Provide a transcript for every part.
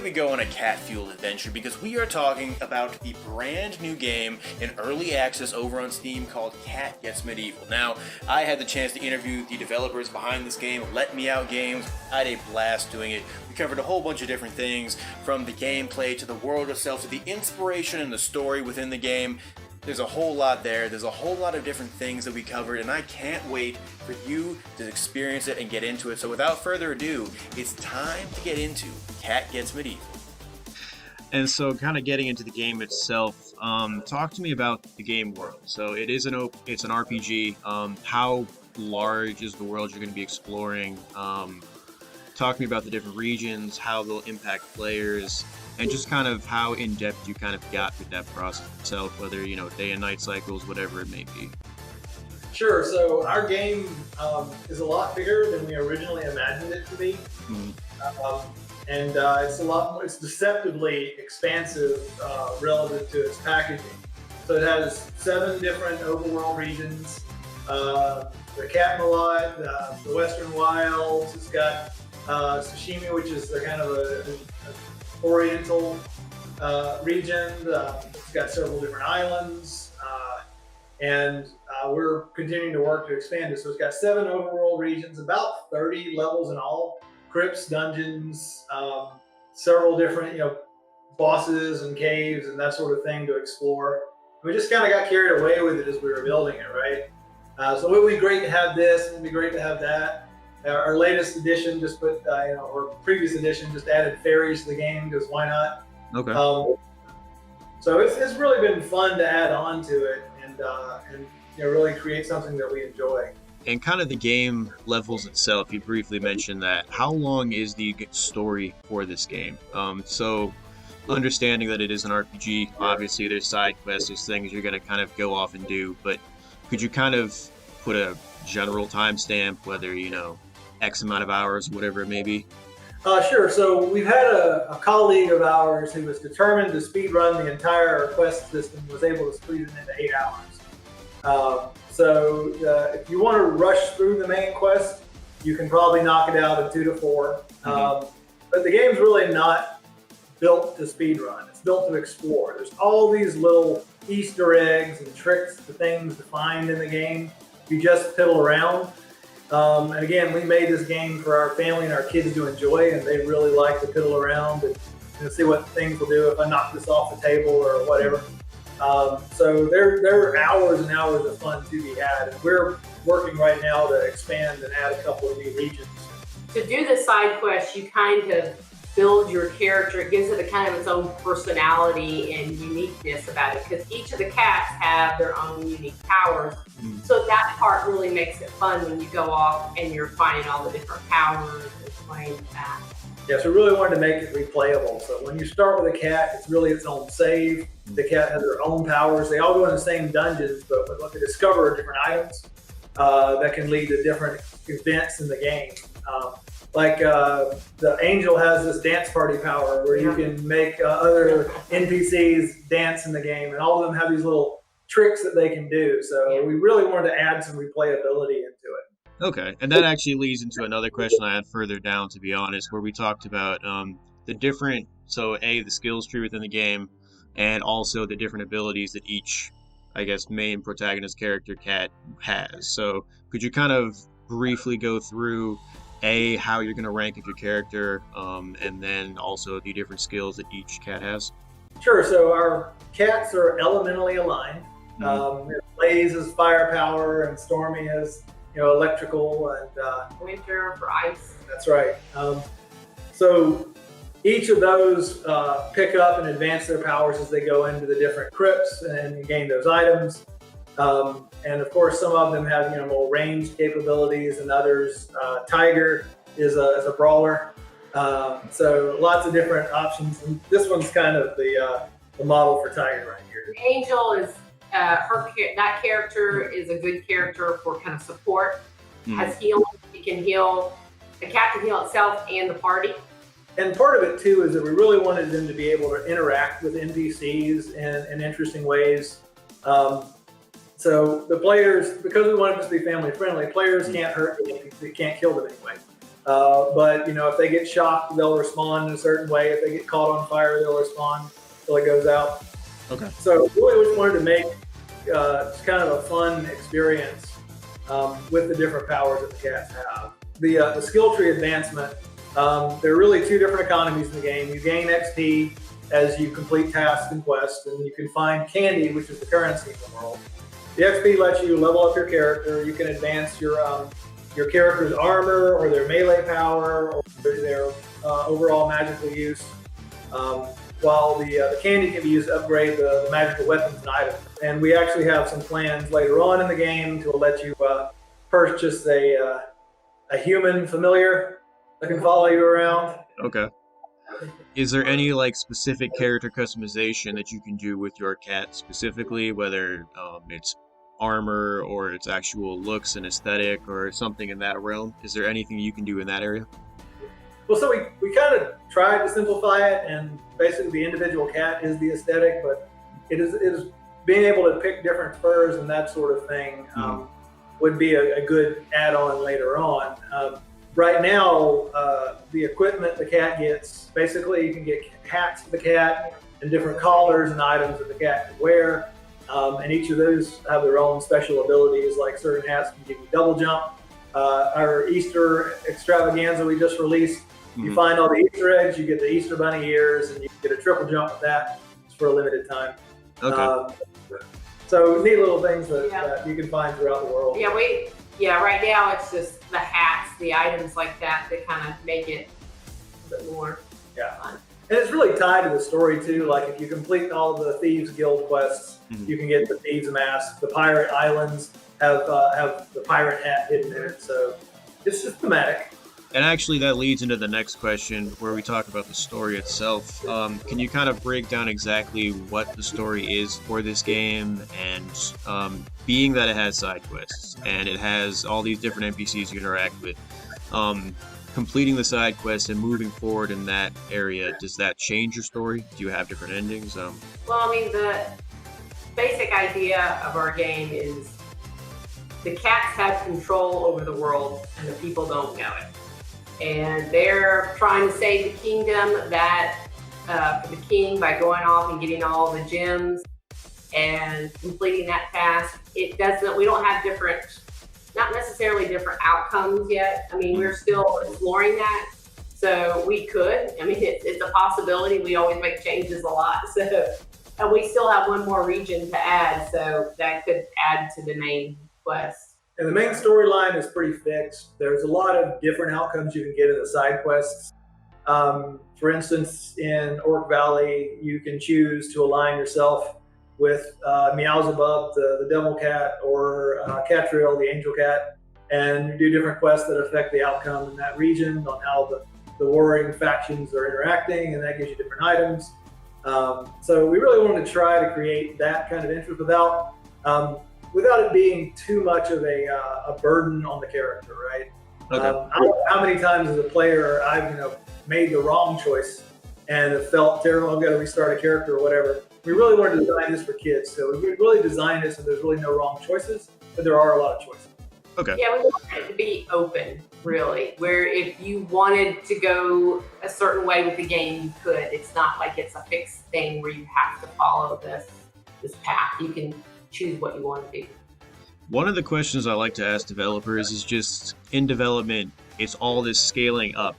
we go on a cat-fueled adventure because we are talking about the brand new game in early access over on Steam called Cat Gets Medieval. Now, I had the chance to interview the developers behind this game, LetMeowt Games. I had a blast doing it. We covered a whole bunch of different things, from the gameplay to the world itself to the inspiration and the story within the game. There's a whole lot there. There's a whole lot of different things that we covered, and I can't wait for you to experience it and get into it. So without further ado, it's time to get into Cat Gets Medieval. And so, kind of getting into the game itself, talk to me about the game world. So it is it's an RPG. How large is the world you're going to be exploring? Talk to me about the different regions, how they'll impact players, and just kind of how in-depth you kind of got with that process itself, whether, day and night cycles, whatever it may be. Sure. So our game is a lot bigger than we originally imagined it to be. Mm-hmm. And it's deceptively expansive relative to its packaging. So it has 7 different overworld regions. The Cat-Malot, the Western Wilds. It's got Sashimi, which is a kind of an oriental region. It's got several different islands, and we're continuing to work to expand it. So it's got 7 overworld regions, about 30 levels in all, crypts, dungeons, several different bosses and caves and that sort of thing to explore. We just kind of got carried away with it as we were building it, right? So it would be great to have this, it would be great to have that. Our latest edition just put, or previous edition just added fairies to the game because why not? Okay. So it's really been fun to add on to it and really create something that we enjoy. And kind of the game levels itself, you briefly mentioned that. How long is the story for this game? So understanding that it is an RPG, obviously there's side quests, there's things you're going to kind of go off and do, but could you kind of put a general timestamp, whether, X amount of hours, whatever it may be? Sure. So we've had a colleague of ours who was determined to speed run the entire quest system, was able to squeeze it into 8 hours. So if you want to rush through the main quest, you can probably knock it out in 2 to 4. Mm-hmm. But the game's really not built to speed run. It's built to explore. There's all these little Easter eggs and tricks to things to find in the game. You just piddle around. And again, we made this game for our family and our kids to enjoy, and they really like to piddle around and see what things will do if I knock this off the table or whatever. So there are hours and hours of fun to be had, and we're working right now to expand and add a couple of new regions. To do the side quest, you kind of build your character. It gives it a kind of its own personality and uniqueness about it, because each of the cats have their own unique powers. Mm. So that part really makes it fun when you go off and you're finding all the different powers and playing that. Yeah, so we really wanted to make it replayable. So when you start with a cat, it's really its own save. The cat has their own powers. They all go in the same dungeons, but they discover different items that can lead to different events in the game. The angel has this dance party power where you can make other NPCs dance in the game, and all of them have these little tricks that they can do. So we really wanted to add some replayability into it. Okay, and that actually leads into another question I had further down, to be honest, where we talked about the different, the skills tree within the game, and also the different abilities that each, main protagonist character cat has. So could you kind of briefly go through how you're going to rank of your character, and then also the different skills that each cat has? Sure. So our cats are elementally aligned. Mm-hmm. Blaze is firepower, and Stormy is electrical, and Winter for ice. That's right. So each of those pick up and advance their powers as they go into the different crypts and gain those items. And of course, some of them have more ranged capabilities, and others. Tiger is a brawler, so lots of different options. And this one's kind of the model for Tiger right here. Angel is that character is a good character for kind of support. Has healing. He can heal. The cat can heal itself and the party. And part of it too is that we really wanted them to be able to interact with NPCs in interesting ways. So the players, because we wanted this to be family friendly, players can't hurt them, they can't kill them anyway. But if they get shocked, they'll respond in a certain way. If they get caught on fire, they'll respond till it goes out. Okay. So really just wanted to make it's kind of a fun experience with the different powers that the cats have. The skill tree advancement, there are really two different economies in the game. You gain XP as you complete tasks and quests, and you can find candy, which is the currency in the world. The XP lets you level up your character. You can advance your character's armor or their melee power or their overall magical use. While the candy can be used to upgrade the magical weapons and items. And we actually have some plans later on in the game to let you purchase a human familiar that can follow you around. Okay. Is there any specific character customization that you can do with your cat specifically, whether it's armor or its actual looks and aesthetic or something in that realm? Is there anything you can do in that area? Well, so we kind of tried to simplify it, and basically the individual cat is the aesthetic, but it is being able to pick different furs and that sort of thing would be a good add-on later on. Right now, the equipment the cat gets, basically you can get hats for the cat and different collars and items that the cat can wear, and each of those have their own special abilities, like certain hats can give you double jump. Our Easter extravaganza we just released, you find all the Easter eggs, you get the Easter bunny ears, and you get a triple jump with that. It's for a limited time. Okay. So neat little things that you can find throughout the world. Right now it's just the hats, the items like that kind of make it a bit more fun. And it's really tied to the story too. Like if you complete all the Thieves Guild quests, you can get the Thieves Mask. The Pirate Islands have the pirate hat hidden in it. So it's just thematic. And actually that leads into the next question where we talk about the story itself. Can you kind of break down exactly what the story is for this game? And being that it has side quests and it has all these different NPCs you interact with, completing the side quests and moving forward in that area, does that change your story? Do you have different endings? Well, I mean, the basic idea of our game is the cats have control over the world and the people don't know it. And they're trying to save the kingdom for the king by going off and getting all the gems and completing that task. We don't have not necessarily different outcomes yet. I mean, we're still exploring that. So we could, it's a possibility. We always make changes a lot. So, and we still have one more region to add. So that could add to the main quest. And the main storyline is pretty fixed. There's a lot of different outcomes you can get in the side quests. For instance, in Orc Valley, you can choose to align yourself with Meowzabub, the devil cat, or Catriel, the angel cat, and do different quests that affect the outcome in that region on how the warring factions are interacting, and that gives you different items. So we really wanted to try to create that kind of interest without it being too much of a burden on the character, right? Okay. I don't know how many times as a player I've made the wrong choice and it felt terrible. I've got to restart a character or whatever. We really wanted to design this for kids, so we really designed it so there's really no wrong choices, but there are a lot of choices. Okay. Yeah, we want it to be open, really, where if you wanted to go a certain way with the game, you could. It's not like it's a fixed thing where you have to follow this path. You can choose what you want to do. One of the questions I like to ask developers is just in development, it's all this scaling up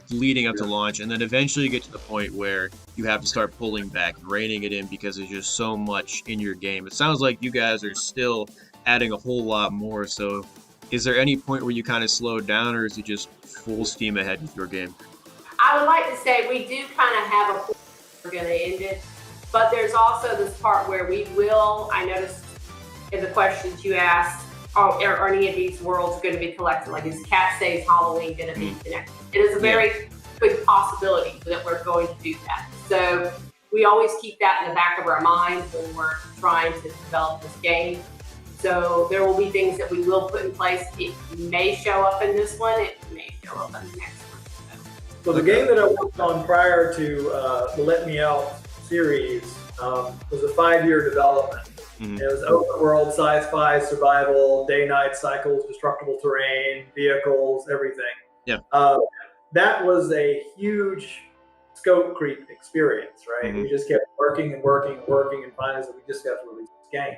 leading up to launch, and then eventually you get to the point where you have to start pulling back, reining it in because there's just so much in your game. It sounds like you guys are still adding a whole lot more, so is there any point where you kind of slow down, or is it just full steam ahead with your game? I would like to say we do kind of have a point where we're going to end it. But there's also this part where I noticed in the questions you asked, are any of these worlds going to be collected? Like, is Cat Saves Halloween going to be connected? It is a very good possibility that we're going to do that. So we always keep that in the back of our mind when we're trying to develop this game. So there will be things that we will put in place. It may show up in this one. It may show up in the next one. So the game that I worked on prior to the Let Me Out series was a 5-year development. Mm-hmm. It was open world, sci-fi, survival, day-night cycles, destructible terrain, vehicles, everything. Yeah. That was a huge scope creep experience, right? Mm-hmm. We just kept working and working and working, and finally said, we just got to release this game.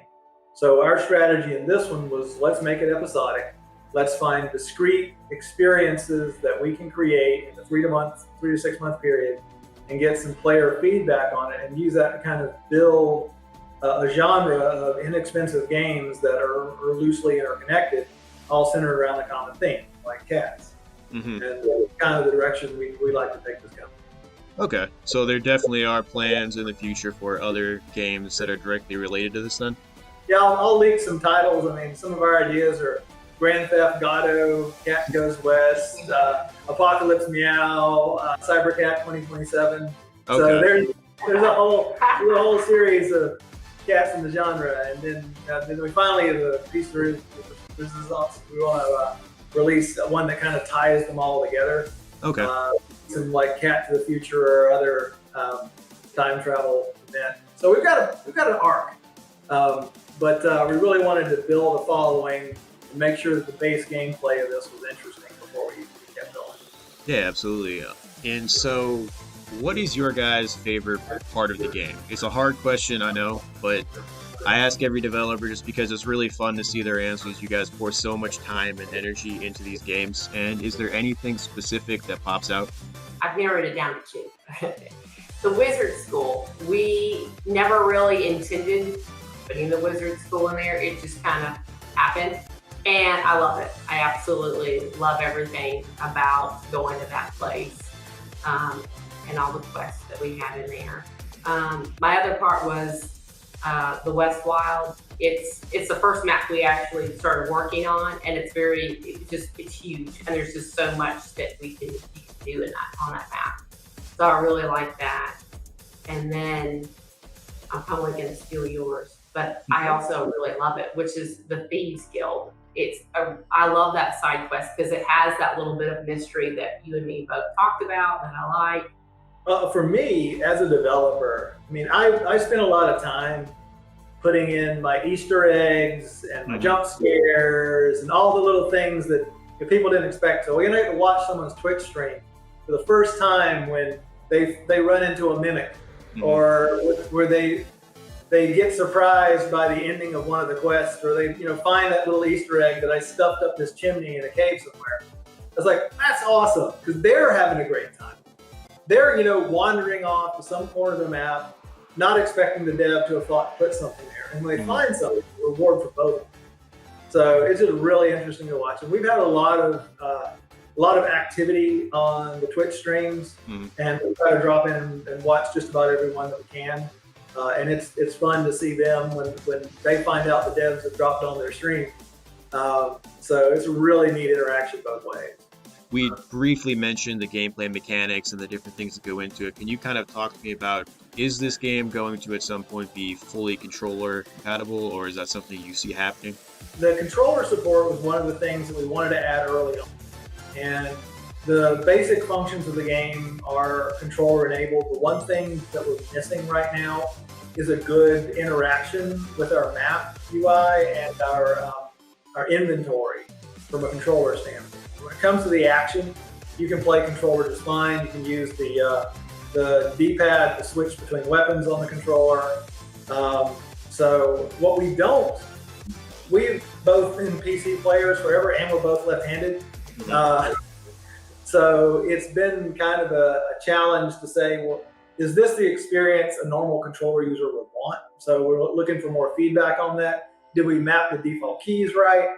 So our strategy in this one was, let's make it episodic. Let's find discrete experiences that we can create in a 3 to 6 month period and get some player feedback on it and use that to kind of build a genre of inexpensive games that are loosely interconnected, all centered around a common theme, like cats. Mm-hmm. And kind of the direction we like to take this company. Okay, so there definitely are plans in the future for other games that are directly related to this then? Yeah, I'll leak some titles. I mean, some of our ideas are Grand Theft Auto, Cat Goes West, Apocalypse Meow, Cybercat 2027. Okay. So there's a whole series of cats in the genre, and then we finally the piece through. This is awesome. We want to release one that kind of ties them all together. Okay. Some like Cat to the Future or other time travel event. So we've got an arc, but we really wanted to build a following and make sure that the base gameplay of this was interesting before we kept going. Yeah, absolutely. And so, what is your guys' favorite part of the game? It's a hard question, I know, but I ask every developer just because it's really fun to see their answers. You guys pour so much time and energy into these games. And is there anything specific that pops out? I've narrowed it down to 2. The Wizard School. We never really intended putting the Wizard School in there. It just kind of happened. And I love it. I absolutely love everything about going to that place and all the quests that we had in there. My other part was the West Wild. It's the first map we actually started working on, and it's huge, and there's just so much that you can do on that map. So I really like that. And then I'm probably going to steal yours, but I also really love it, which is the Thieves Guild. I love that side quest because it has that little bit of mystery that you and me both talked about that I like. For me, as a developer, I mean, I spent a lot of time putting in my Easter eggs and my jump scares and all the little things that people didn't expect. So we're gonna watch someone's Twitch stream for the first time when they run into a mimic, or where they get surprised by the ending of one of the quests, or they find that little Easter egg that I stuffed up this chimney in a cave somewhere. I was like, that's awesome, because they're having a great time. They're wandering off to some corner of the map, not expecting the dev to have thought to put something there, and when they find something, it's a reward for both of them. So it's just really interesting to watch, and we've had a lot of activity on the Twitch streams, and we try to drop in and watch just about every one that we can. And it's fun to see them when they find out the devs have dropped on their stream. So it's a really neat interaction both ways. We briefly mentioned the gameplay mechanics and the different things that go into it. Can you kind of talk to me about, is this game going to at some point be fully controller compatible, or is that something you see happening? The controller support was one of the things that we wanted to add early on. And the basic functions of the game are controller enabled. The one thing that we're missing right now is a good interaction with our map UI and our inventory from a controller standpoint. When it comes to the action, you can play controller just fine. You can use the D-pad to switch between weapons on the controller. So what we've both been PC players forever, and we're both left-handed. So it's been kind of a challenge to say, well, is this the experience a normal controller user would want? So we're looking for more feedback on that. Did we map the default keys right?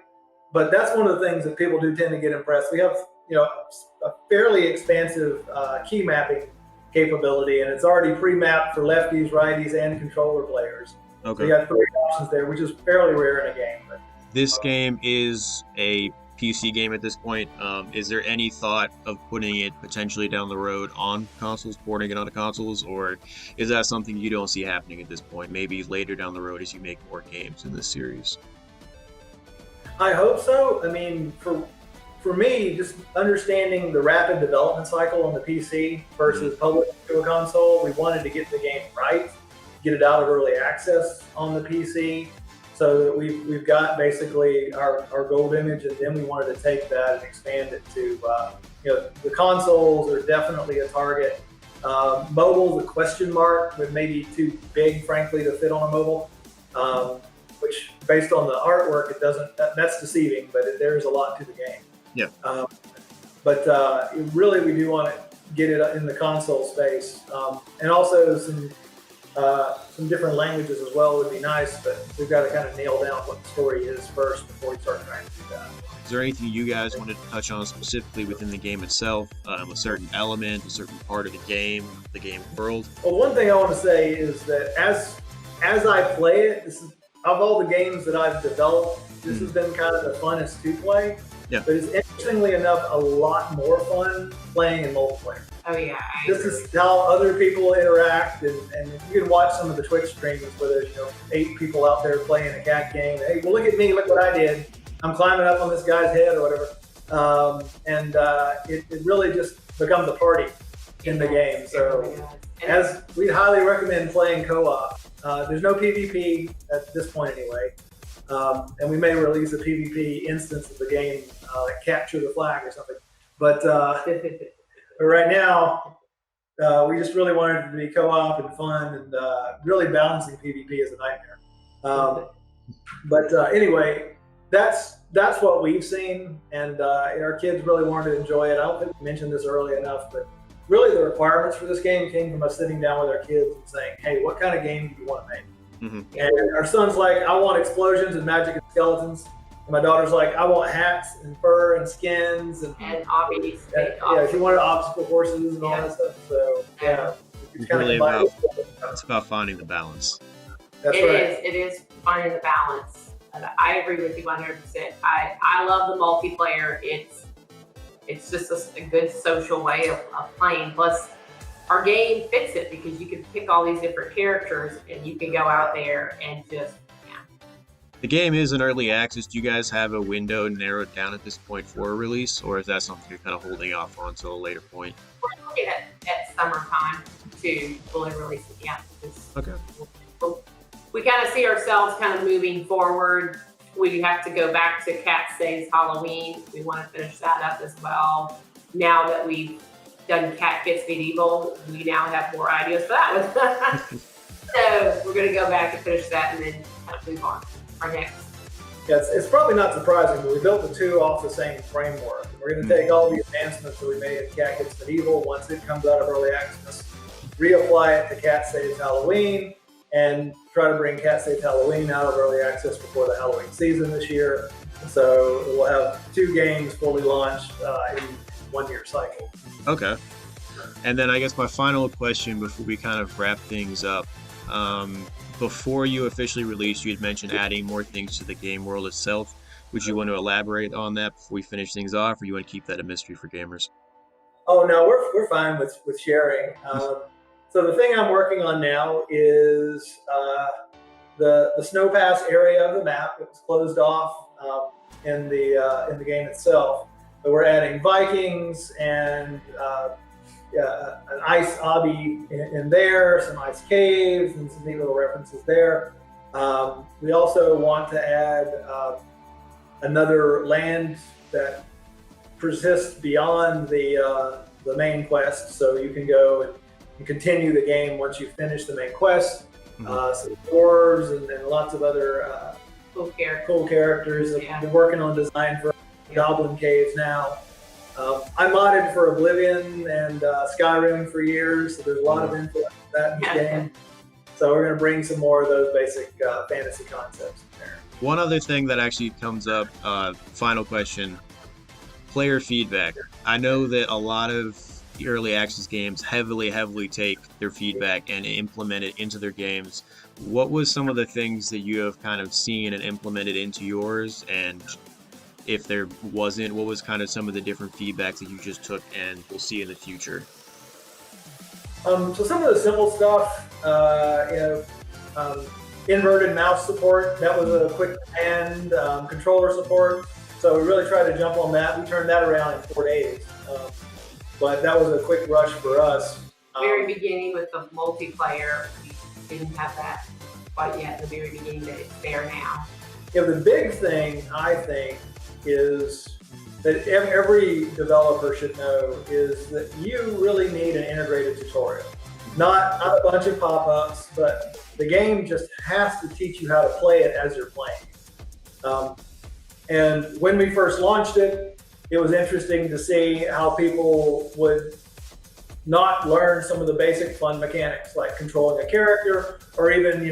But that's one of the things that people do tend to get impressed. We have, a fairly expansive key mapping capability, and it's already pre-mapped for lefties, righties, and controller players. Okay. So you got 3 options there, which is fairly rare in a game. But, this game is a PC game at this point. Is there any thought of putting it potentially down the road on consoles, porting it onto consoles, or is that something you don't see happening at this point? Maybe later down the road as you make more games in this series? I hope so. I mean, for me, just understanding the rapid development cycle on the PC versus publishing to a console, we wanted to get the game right. get it out of early access on the PC. So that we've got basically our gold image, and then we wanted to take that and expand it to, the consoles are definitely a target. Mobile's a question mark, but maybe too big, frankly, to fit on a mobile. Which, based on the artwork, it doesn't. That's deceiving, but there's a lot to the game. Yeah. But really, we do want to get it in the console space, and also some different languages as well would be nice. But we've got to kind of nail down what the story is first before we start trying to do that. Is there anything you guys wanted to touch on specifically within the game itself? A certain element, a certain part of the game world? Well, one thing I want to say is that as I play it, this is, of all the games that I've developed, this has been kind of the funnest to play. Yeah. But it's interestingly enough a lot more fun playing in multiplayer. Oh yeah. This is how other people interact, and you can watch some of the Twitch streams where there's 8 people out there playing a cat game. Hey, well, look at me, look what I did. I'm climbing up on this guy's head or whatever. It really just becomes a party in the game. So as we highly recommend playing co-op. There's no PvP at this point anyway. And we may release a PvP instance of the game, like Capture the Flag or something. But right now, we just really wanted it to be co-op and fun, and really balancing PvP is a nightmare. Anyway, that's what we've seen, and our kids really wanted to enjoy it. I don't think we mentioned this early enough, but really the requirements for this game came from us sitting down with our kids and saying, hey, what kind of game do you want to make? Mm-hmm. And our son's like, I want explosions and magic and skeletons. And my daughter's like, I want hats and fur and skins and obbies. She wanted obstacle courses and all that stuff. So it's kind really of it's about finding the balance. That's right. It is finding the balance. I agree with you 100%. I love the multiplayer. It's just a good social way of playing. Plus, our game fits it because you can pick all these different characters and you can go out there and just, The game is in early access. Do you guys have a window narrowed down at this point for a release, or is that something you're kind of holding off on until a later point? We're looking at summertime to fully release it. Okay. We kind of see ourselves kind of moving forward. We have to go back to Cat Saves Halloween. We want to finish that up as well. Now that we've done Cat Gets Medieval, we now have more ideas for that one. So we're going to go back and finish that and then kind of move on. Our next. Yeah, it's probably not surprising, but we built the two off the same framework. We're going to take all the advancements that we made in Cat Gets Medieval once it comes out of early access, reapply it to Cat Saves Halloween, and try to bring Cat Saves Halloween out of early access before the Halloween season this year. So we'll have 2 games fully launched in 1-year cycle. Okay. And then I guess my final question before we kind of wrap things up. Before you officially released, you had mentioned adding more things to the game world itself. Would you want to elaborate on that before we finish things off, or you want to keep that a mystery for gamers? Oh, no, we're fine with sharing. So the thing I'm working on now is the Snow Pass area of the map. It was closed off in the game itself. But we're adding Vikings and an ice obby in there, some ice caves, and some neat little references there. We also want to add another land that persists beyond the main quest, so you can go and continue the game once you finish the main quest. Some dwarves and lots of other cool characters. I've been working on design for Goblin Caves now. I modded for Oblivion and Skyrim for years, so there's a lot of influence of that in the game. So we're going to bring some more of those basic fantasy concepts in there. One other thing that actually comes up, final question, player feedback. I know that a lot of the early access games heavily take their feedback and implement it into their games. What was some of the things that you have kind of seen and implemented into yours, and if there wasn't, what was kind of some of the different feedbacks that you just took and we'll see in the future? So some of the simple stuff, inverted mouse support, that was a quick command, controller support. So we really tried to jump on that. We turned that around in 4 days. But that was a quick rush for us. Very beginning with the multiplayer, didn't have that quite yet in the very beginning, but it's there now. Yeah, the big thing I think is that every developer should know is that you really need an integrated tutorial. Not a bunch of pop-ups, but the game just has to teach you how to play it as you're playing. And when we first launched it, it was interesting to see how people would not learn some of the basic fun mechanics, like controlling a character or even,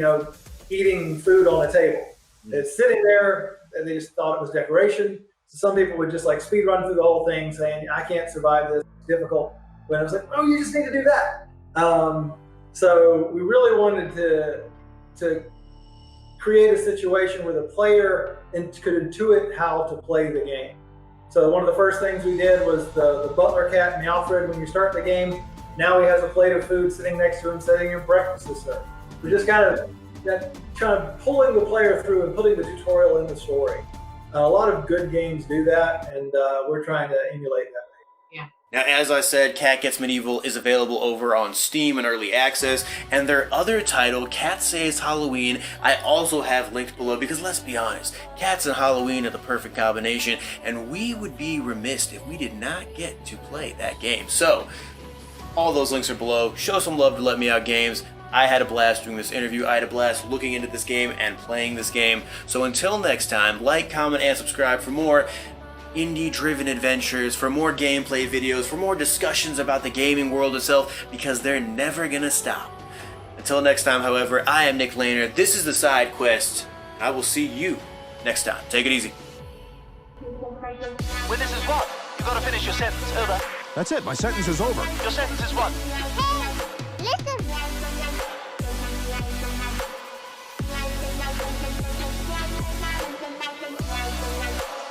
eating food on a table. It's sitting there, and they just thought it was decoration. So some people would just speed run through the whole thing saying, I can't survive this, it's difficult. When I was like, oh, you just need to do that. So we really wanted to create a situation where the player could intuit how to play the game. So one of the first things we did was the butler cat, Meowfred, when you start the game, now he has a plate of food sitting next to him, setting him breakfast is served. We're just kind of pulling the player through and putting the tutorial in the story. A lot of good games do that, and we're trying to emulate that. Now, as I said, Cat Gets Medieval is available over on Steam in early access, and their other title, Cat Saves Halloween, I also have linked below because let's be honest, cats and Halloween are the perfect combination, and we would be remiss if we did not get to play that game. So, all those links are below. Show some love to LetMeowt Games. I had a blast doing this interview. I had a blast looking into this game and playing this game. So until next time, like, comment, and subscribe for more indie-driven adventures, for more gameplay videos, for more discussions about the gaming world itself, because they're never gonna stop. Until next time, however, I am Nick Lehner. This is The Side Quest. I will see you next time. Take it easy. Well, this is what? You gotta finish your sentence. Over. That's it. My sentence is over. Your sentence is what?